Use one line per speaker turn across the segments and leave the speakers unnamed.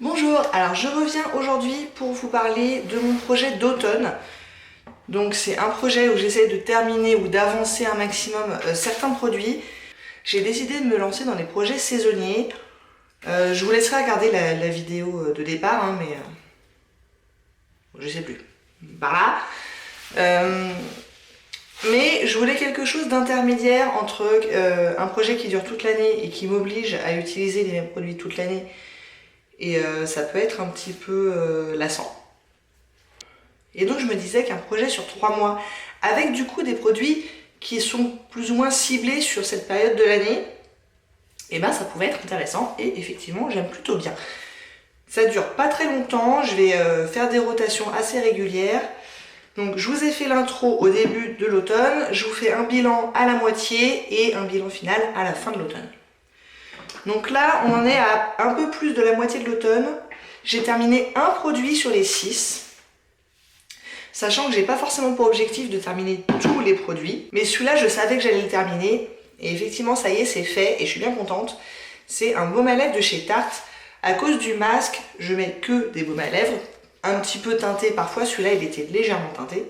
Bonjour, alors je reviens aujourd'hui pour vous parler de mon projet d'automne. Donc c'est un projet où j'essaie de terminer ou d'avancer un maximum certains produits. J'ai décidé de me lancer dans les projets saisonniers. Je vous laisserai regarder la vidéo de départ, hein, mais je sais plus. Par là. Mais je voulais quelque chose d'intermédiaire entre un projet qui dure toute l'année et qui m'oblige à utiliser les mêmes produits toute l'année. Et ça peut être un petit peu lassant. Et donc je me disais qu'un projet sur 3 mois, avec du coup des produits qui sont plus ou moins ciblés sur cette période de l'année, et ben ça pouvait être intéressant et effectivement j'aime plutôt bien. Ça dure pas très longtemps, je vais faire des rotations assez régulières. Donc je vous ai fait l'intro au début de l'automne, je vous fais un bilan à la moitié et un bilan final à la fin de l'automne. Donc là, on en est à un peu plus de la moitié de l'automne. J'ai terminé un produit sur les 6. Sachant que j'ai pas forcément pour objectif de terminer tous les produits. Mais celui-là, je savais que j'allais le terminer. Et effectivement, ça y est, c'est fait et je suis bien contente. C'est un baume à lèvres de chez Tarte. À cause du masque, je mets que des baumes à lèvres. Un petit peu teinté parfois. Celui-là, il était légèrement teinté.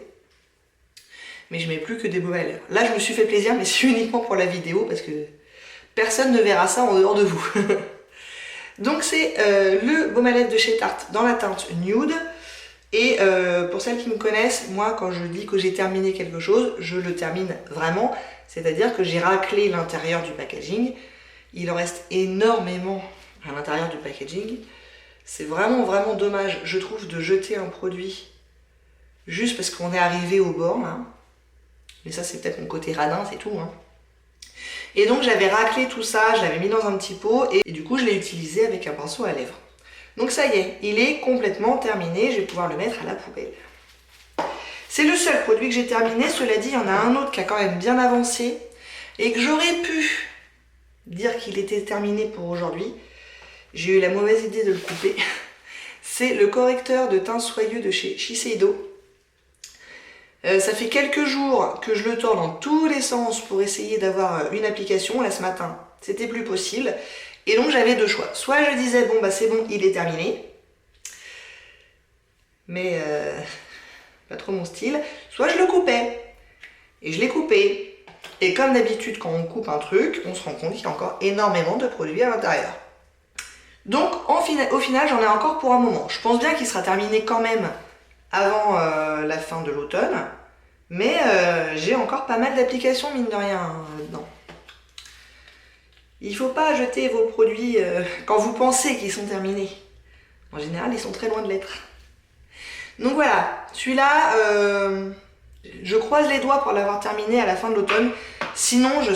Mais je mets plus que des baumes à lèvres. Là, je me suis fait plaisir, mais c'est uniquement pour la vidéo parce que personne ne verra ça en dehors de vous. Donc c'est le baume à lèvres de chez Tarte dans la teinte nude. Et pour celles qui me connaissent, moi quand je dis que j'ai terminé quelque chose, je le termine vraiment. C'est-à-dire que j'ai raclé l'intérieur du packaging. Il en reste énormément à l'intérieur du packaging. C'est vraiment dommage, je trouve, de jeter un produit juste parce qu'on est arrivé au bord. Hein. Mais ça c'est peut-être mon côté radin, c'est tout. Hein. Et donc j'avais raclé tout ça, je l'avais mis dans un petit pot et du coup je l'ai utilisé avec un pinceau à lèvres. Donc ça y est, il est complètement terminé, je vais pouvoir le mettre à la poubelle. C'est le seul produit que j'ai terminé, cela dit il y en a un autre qui a quand même bien avancé et que j'aurais pu dire qu'il était terminé pour aujourd'hui. J'ai eu la mauvaise idée de le couper. C'est le correcteur de teint soyeux de chez Shiseido. Ça fait quelques jours que je le tords dans tous les sens pour essayer d'avoir une application. Là ce matin, c'était plus possible. Et donc j'avais deux choix. Soit je disais, bon bah c'est bon, il est terminé. Mais pas trop mon style. Soit je le coupais. Et je l'ai coupé. Et comme d'habitude, quand on coupe un truc, on se rend compte qu'il y a encore énormément de produits à l'intérieur. Donc au final, j'en ai encore pour un moment. Je pense bien qu'il sera terminé quand même avant la fin de l'automne, mais j'ai encore pas mal d'applications mine de rien dedans. Il ne faut pas jeter vos produits quand vous pensez qu'ils sont terminés. En général, ils sont très loin de l'être. Donc voilà, celui-là, je croise les doigts pour l'avoir terminé à la fin de l'automne. Sinon, je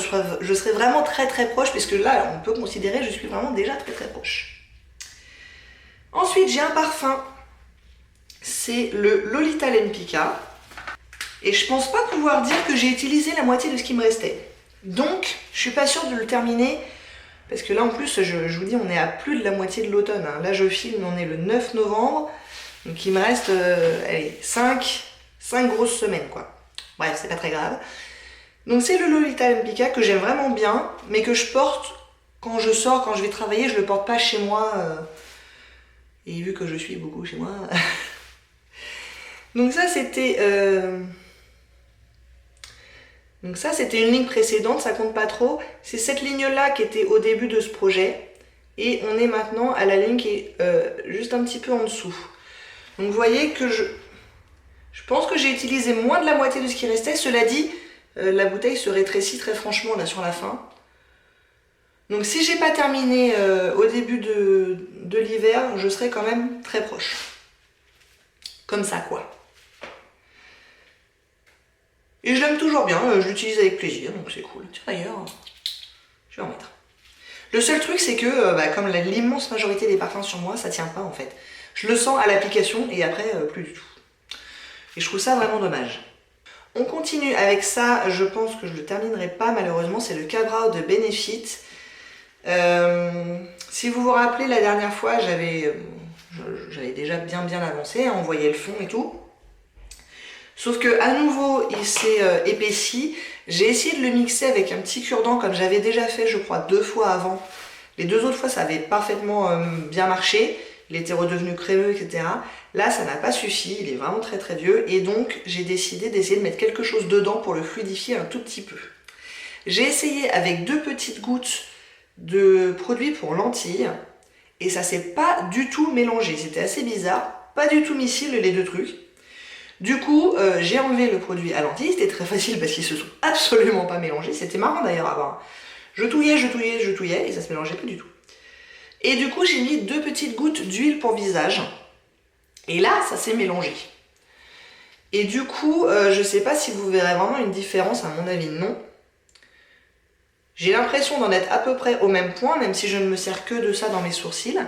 serais vraiment très proche, puisque là, on peut considérer que je suis vraiment déjà très proche. Ensuite, j'ai un parfum. C'est le Lolita Lempicka. Et je pense pas pouvoir dire que j'ai utilisé la moitié de ce qui me restait. Donc, je suis pas sûre de le terminer. Parce que là, en plus, je vous dis, on est à plus de la moitié de l'automne. Hein. Là, je filme, on est le 9 novembre. Donc, il me reste allez, 5 grosses semaines, quoi. Bref, c'est pas très grave. Donc, c'est le Lolita Lempicka que j'aime vraiment bien, mais que je porte quand je sors, quand je vais travailler. Je le porte pas chez moi. Et vu que je suis beaucoup chez moi... Donc ça c'était une ligne précédente, ça compte pas trop. C'est cette ligne là qui était au début de ce projet. Et on est maintenant à la ligne qui est juste un petit peu en dessous. Donc vous voyez que je pense que j'ai utilisé moins de la moitié de ce qui restait. Cela dit, la bouteille se rétrécit très franchement là sur la fin. Donc si j'ai pas terminé au début de l'hiver, je serai quand même très proche. Comme ça quoi. Et je l'aime toujours bien, je l'utilise avec plaisir, donc c'est cool. Tiens d'ailleurs, je vais en mettre. Le seul truc c'est que, comme l'immense majorité des parfums sur moi, ça tient pas en fait. Je le sens à l'application et après, plus du tout. Et je trouve ça vraiment dommage. On continue avec ça, je pense que je le terminerai pas malheureusement, c'est le Ka-Brow de Benefit. Si vous vous rappelez, la dernière fois, j'avais déjà bien avancé, hein, on voyait le fond et tout. Sauf que à nouveau il s'est épaissi. J'ai essayé de le mixer avec un petit cure-dent comme j'avais déjà fait je crois 2 fois avant. Les 2 autres fois ça avait parfaitement bien marché. il était redevenu crémeux, etc. Là, ça n'a pas suffi, il est vraiment très très vieux, et donc j'ai décidé d'essayer de mettre quelque chose dedans pour le fluidifier un tout petit peu. J'ai essayé avec 2 petites gouttes de produit pour lentilles, et ça s'est pas du tout mélangé, c'était assez bizarre, pas du tout miscible les 2 trucs. Du coup, j'ai enlevé le produit à lentilles, c'était très facile parce qu'ils se sont absolument pas mélangés, c'était marrant d'ailleurs à voir. Je touillais, et ça se mélangeait pas du tout. Et du coup, j'ai mis 2 petites gouttes d'huile pour visage. Et là, ça s'est mélangé. Et du coup, je sais pas si vous verrez vraiment une différence, à mon avis, non. J'ai l'impression d'en être à peu près au même point, même si je ne me sers que de ça dans mes sourcils.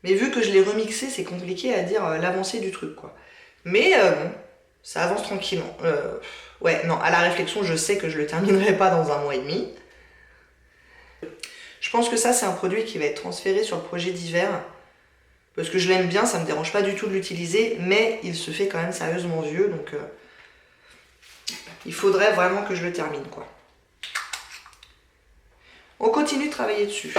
Mais vu que je l'ai remixé, c'est compliqué à dire l'avancée du truc, quoi. Mais bon, ça avance tranquillement. Ouais, non, à la réflexion, je sais que je le terminerai pas dans 1 mois et demi. Je pense que ça, c'est un produit qui va être transféré sur le projet d'hiver. Parce que je l'aime bien, ça me dérange pas du tout de l'utiliser, mais il se fait quand même sérieusement vieux, donc il faudrait vraiment que je le termine, quoi. On continue de travailler dessus.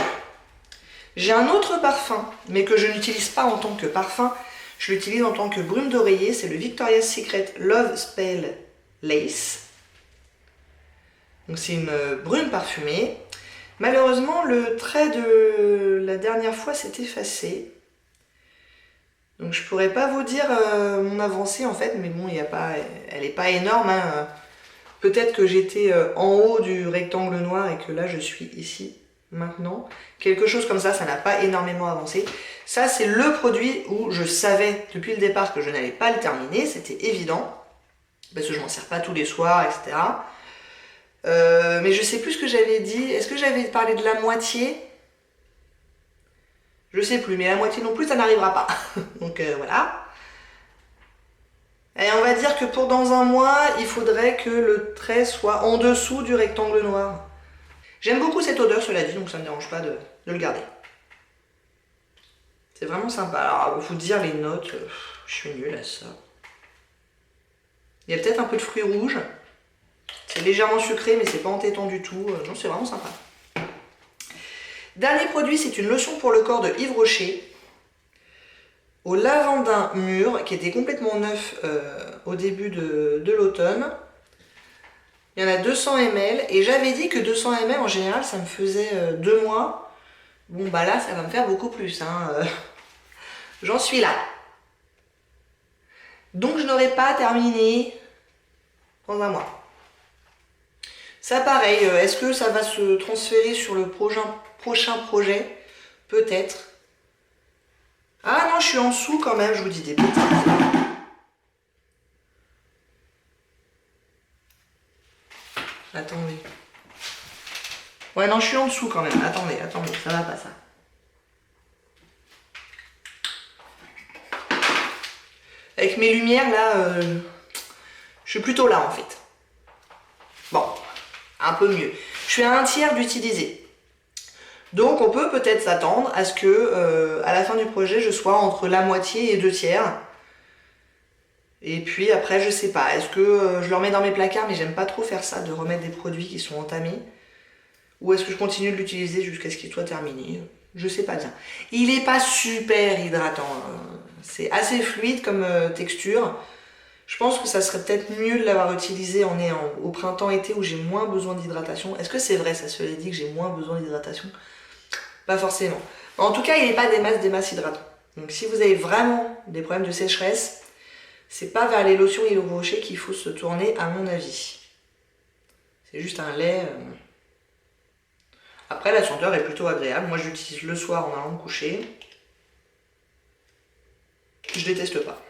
J'ai un autre parfum, mais que je n'utilise pas en tant que parfum, je l'utilise en tant que brume d'oreiller, c'est le Victoria's Secret Love Spell Lace. Donc c'est une brume parfumée. Malheureusement, le trait de la dernière fois s'est effacé. Donc je pourrais pas vous dire mon avancée en fait, mais bon, elle est pas énorme. Hein. Peut-être que j'étais en haut du rectangle noir et que là je suis ici maintenant. Quelque chose comme ça n'a pas énormément avancé. Ça, c'est le produit où je savais depuis le départ que je n'allais pas le terminer, c'était évident, parce que je m'en sers pas tous les soirs, etc. Mais je sais plus ce que j'avais dit. Est-ce que j'avais parlé de la moitié? Je sais plus, mais la moitié non plus, ça n'arrivera pas. Donc voilà. Et on va dire que pour dans 1 mois, il faudrait que le trait soit en dessous du rectangle noir. J'aime beaucoup cette odeur, cela dit, donc ça ne me dérange pas de le garder. C'est vraiment sympa. Alors, vous dire les notes, je suis nulle à ça. Il y a peut-être un peu de fruits rouges. C'est légèrement sucré, mais c'est pas entêtant du tout. Non, c'est vraiment sympa. Dernier produit, c'est une lotion pour le corps de Yves Rocher. Au lavandin mûr, qui était complètement neuf au début de l'automne. Il y en a 200 ml, et j'avais dit que 200 ml, en général, ça me faisait 2 mois. Bon, bah là, ça va me faire beaucoup plus. Hein. J'en suis là. Donc, je n'aurai pas terminé dans 1 mois. Ça, pareil, est-ce que ça va se transférer sur le prochain projet? Peut-être. Ah non, je suis en dessous quand même, je vous dis des bêtises. Attendez. Ouais, non, je suis en dessous quand même. Attendez, ça va pas ça. Avec mes lumières là, je suis plutôt là en fait. Bon, un peu mieux. Je suis à 1/3 d'utiliser. Donc on peut peut-être s'attendre à ce que à la fin du projet je sois entre la moitié et 2/3. Et puis après je sais pas, est-ce que je le remets dans mes placards, mais j'aime pas trop faire ça, de remettre des produits qui sont entamés. Ou est-ce que je continue de l'utiliser jusqu'à ce qu'il soit terminé? Je sais pas bien. Il est pas super hydratant, c'est assez fluide comme texture. Je pense que ça serait peut-être mieux de l'avoir utilisé au printemps-été où j'ai moins besoin d'hydratation. Est-ce que c'est vrai, ça se l'est dit, que j'ai moins besoin d'hydratation? Pas forcément. En tout cas, il n'est pas des masses hydratants. Donc si vous avez vraiment des problèmes de sécheresse, c'est pas vers les lotions Yves Rocher qu'il faut se tourner, à mon avis. C'est juste un lait. Après, la senteur est plutôt agréable. Moi, je l'utilise le soir en allant me coucher. Je déteste pas.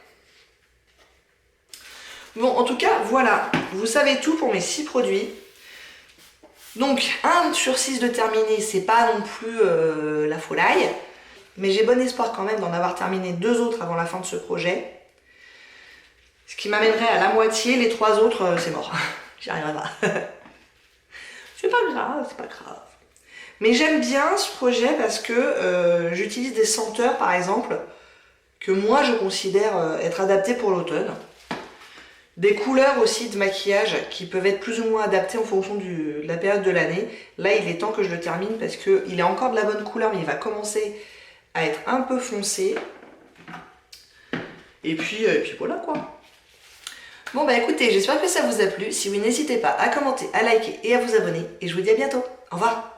Bon, en tout cas, voilà. Vous savez tout pour mes 6 produits. Donc, 1 sur 6 de terminé, c'est pas non plus la folaille. Mais j'ai bon espoir quand même d'en avoir terminé 2 autres avant la fin de ce projet. Ce qui m'amènerait à la moitié. Les 3 autres, c'est mort. J'y arriverai pas. C'est pas grave, c'est pas grave. Mais j'aime bien ce projet parce que j'utilise des senteurs, par exemple, que moi je considère être adaptées pour l'automne. Des couleurs aussi de maquillage qui peuvent être plus ou moins adaptées en fonction de la période de l'année. Là, il est temps que je le termine parce qu'il est encore de la bonne couleur, mais il va commencer à être un peu foncé. Et puis voilà quoi. Bon bah écoutez, j'espère que ça vous a plu. Si oui, n'hésitez pas à commenter, à liker et à vous abonner. Et je vous dis à bientôt. Au revoir.